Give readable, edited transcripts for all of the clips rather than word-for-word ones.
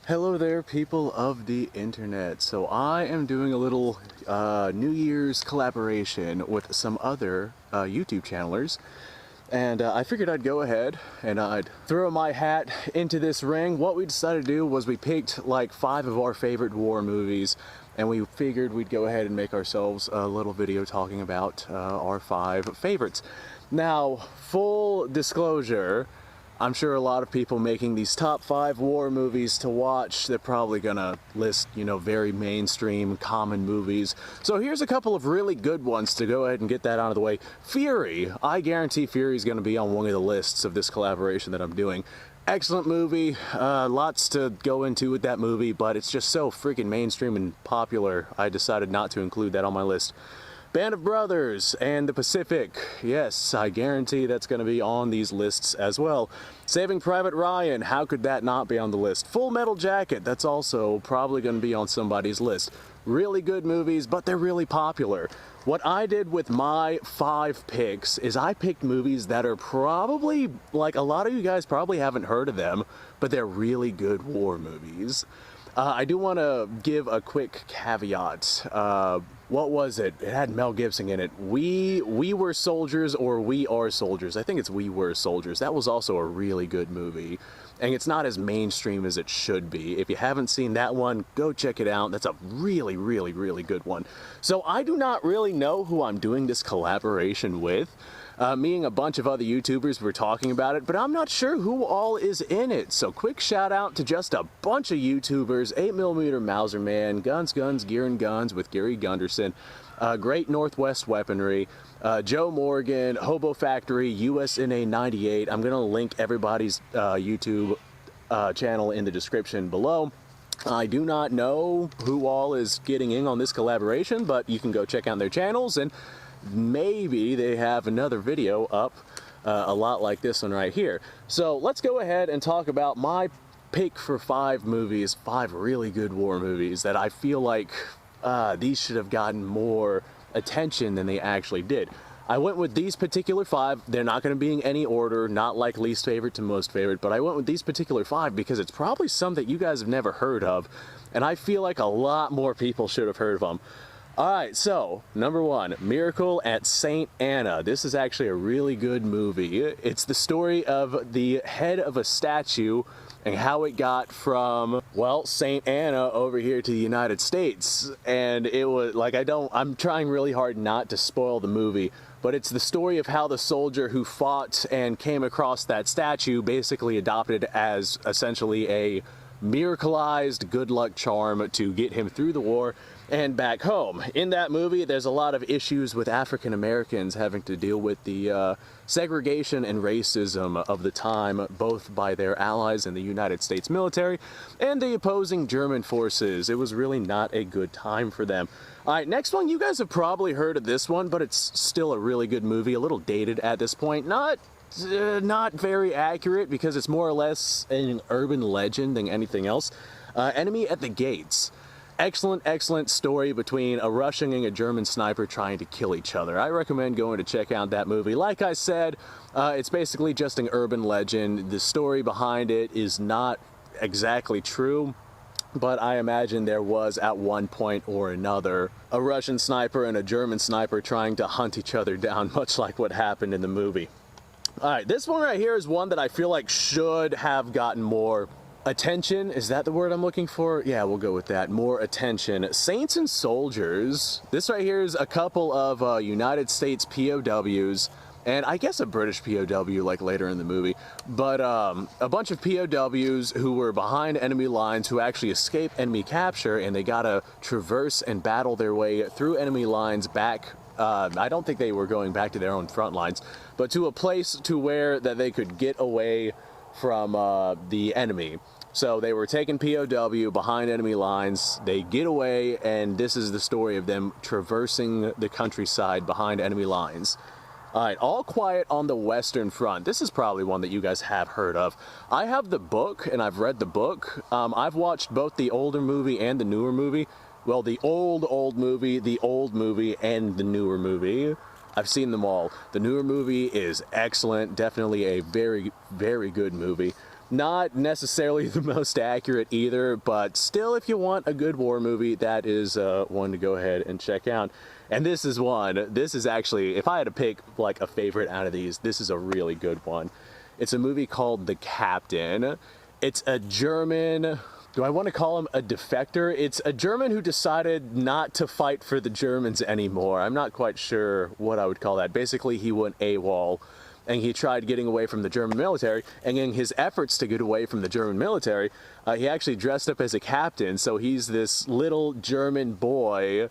Hello there, people of the internet. So I am doing a little New Year's collaboration with some other YouTube channelers, and I figured I'd go ahead and I'd throw my hat into this ring. What we decided to do was we picked like 5 of our favorite war movies, and we figured we'd go ahead and make ourselves a little video talking about our 5 favorites. Now, full disclosure, I'm sure a lot of people making these top 5 war movies to watch, they're probably gonna list, very mainstream, common movies. So here's a couple of really good ones to go ahead and get that out of the way. Fury. I guarantee Fury is gonna be on one of the lists of this collaboration that I'm doing. Excellent movie, lots to go into with that movie, but it's just so freaking mainstream and popular, I decided not to include that on my list. Band of Brothers and the Pacific. Yes, I guarantee that's going to be on these lists as well. Saving Private Ryan. How could that not be on the list? Full Metal Jacket. That's also probably going to be on somebody's list. Really good movies, but they're really popular. What I did with my 5 picks is I picked movies that are probably, like, a lot of you guys probably haven't heard of them, but they're really good war movies. I do want to give a quick caveat. What was it? It had Mel Gibson in it. We Were Soldiers, or We Are Soldiers. I think it's We Were Soldiers. That was also a really good movie. And it's not as mainstream as it should be. If you haven't seen that one, go check it out. That's a really, really, really good one. So I do not really know who I'm doing this collaboration with. Me and a bunch of other YouTubers were talking about it, but I'm not sure who all is in it. So quick shout out to just a bunch of YouTubers: 8mm Mauser Man, Guns, Gear and Guns with Gary Gunderson, Great Northwest Weaponry, Joe Morgan, Hobo Factory, USNA 98. I'm going to link everybody's YouTube channel in the description below. I do not know who all is getting in on this collaboration, but you can go check out their channels, and maybe they have another video up a lot like this one right here. So let's go ahead and talk about my pick for 5 movies, 5 really good war movies that I feel like these should have gotten more attention than they actually did. I went with these particular 5. They're not going to be in any order, not like least favorite to most favorite, but I went with these particular 5 because it's probably some that you guys have never heard of, and I feel like a lot more people should have heard of them. Alright, so, number 1, Miracle at St. Anna. This is actually a really good movie. It's the story of the head of a statue and how it got from, well, St. Anna over here to the United States. And it was, like, I'm trying really hard not to spoil the movie, but it's the story of how the soldier who fought and came across that statue basically adopted as essentially a miracleized good luck charm to get him through the war and back home. In that movie, there's a lot of issues with African Americans having to deal with the segregation and racism of the time, both by their allies in the United States military and the opposing German forces. It was really not a good time for them. Alright, next one. You guys have probably heard of this one, but it's still a really good movie, a little dated at this point. Not very accurate because it's more or less an urban legend than anything else. Enemy at the Gates. Excellent story between a Russian and a German sniper trying to kill each other. I recommend going to check out that movie. Like I said, it's basically just an urban legend. The story behind it is not exactly true, but I imagine there was at one point or another a Russian sniper and a German sniper trying to hunt each other down, much like what happened in the movie. Alright, this one right here is one that I feel like should have gotten more attention. Is that the word I'm looking for? Yeah, we'll go with that. More attention. Saints and Soldiers. This right here is a couple of United States POWs, and I guess a British POW like later in the movie, but a bunch of POWs who were behind enemy lines who actually escaped enemy capture, and they gotta traverse and battle their way through enemy lines back. I don't think they were going back to their own front lines, but to a place to where that they could get away from the enemy. So they were taking POW behind enemy lines, they get away, and this is the story of them traversing the countryside behind enemy lines. Alright, All Quiet on the Western Front. This is probably one that you guys have heard of. I have the book, and I've read the book. I've watched both the older movie and the newer movie. Well, the old movie, the old movie, and the newer movie. I've seen them all. The newer movie is excellent, definitely a very, very good movie. Not necessarily the most accurate either, but still, if you want a good war movie, that is one to go ahead and check out. And this is one. This is actually, if I had to pick like a favorite out of these, this is a really good one. It's a movie called The Captain. It's a German, do I want to call him a defector? It's a German who decided not to fight for the Germans anymore. I'm not quite sure what I would call that. Basically, he went AWOL. And he tried getting away from the German military, and in his efforts to get away from the German military, he actually dressed up as a captain. So he's this little German boy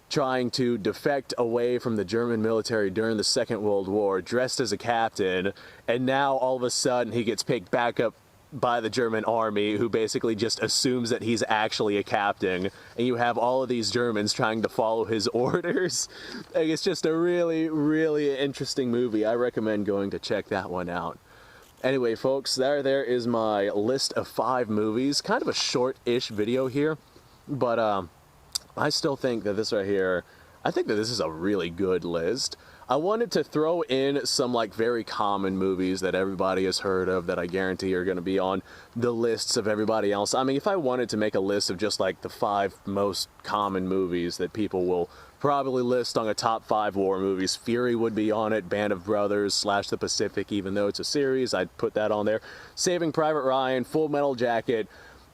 trying to defect away from the German military during the Second World War, dressed as a captain, and now all of a sudden he gets picked back up by the German army, who basically just assumes that he's actually a captain, and you have all of these Germans trying to follow his orders. Like, it's just a really, really interesting movie. I recommend going to check that one out. Anyway, folks, there is my list of 5 movies. Kind of a short-ish video here, but I still think that this right here, I think that this is a really good list. I wanted to throw in some like very common movies that everybody has heard of that I guarantee are going to be on the lists of everybody else. I mean, if I wanted to make a list of just like the 5 most common movies that people will probably list on a top 5 war movies, Fury would be on it, Band of Brothers, / The Pacific, even though it's a series, I'd put that on there. Saving Private Ryan, Full Metal Jacket.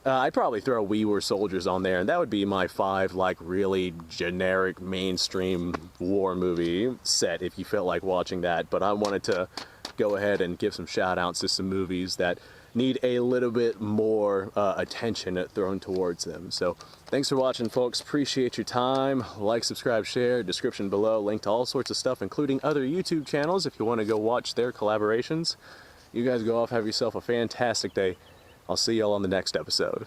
I'd probably throw We Were Soldiers on there, and that would be my 5 like really generic mainstream war movie set if you felt like watching that. But I wanted to go ahead and give some shout outs to some movies that need a little bit more attention thrown towards them. So thanks for watching, folks. Appreciate your time. Like, subscribe, share. Description below, link to all sorts of stuff, including other YouTube channels if you want to go watch their collaborations. You guys go off, have yourself a fantastic day. I'll see y'all on the next episode.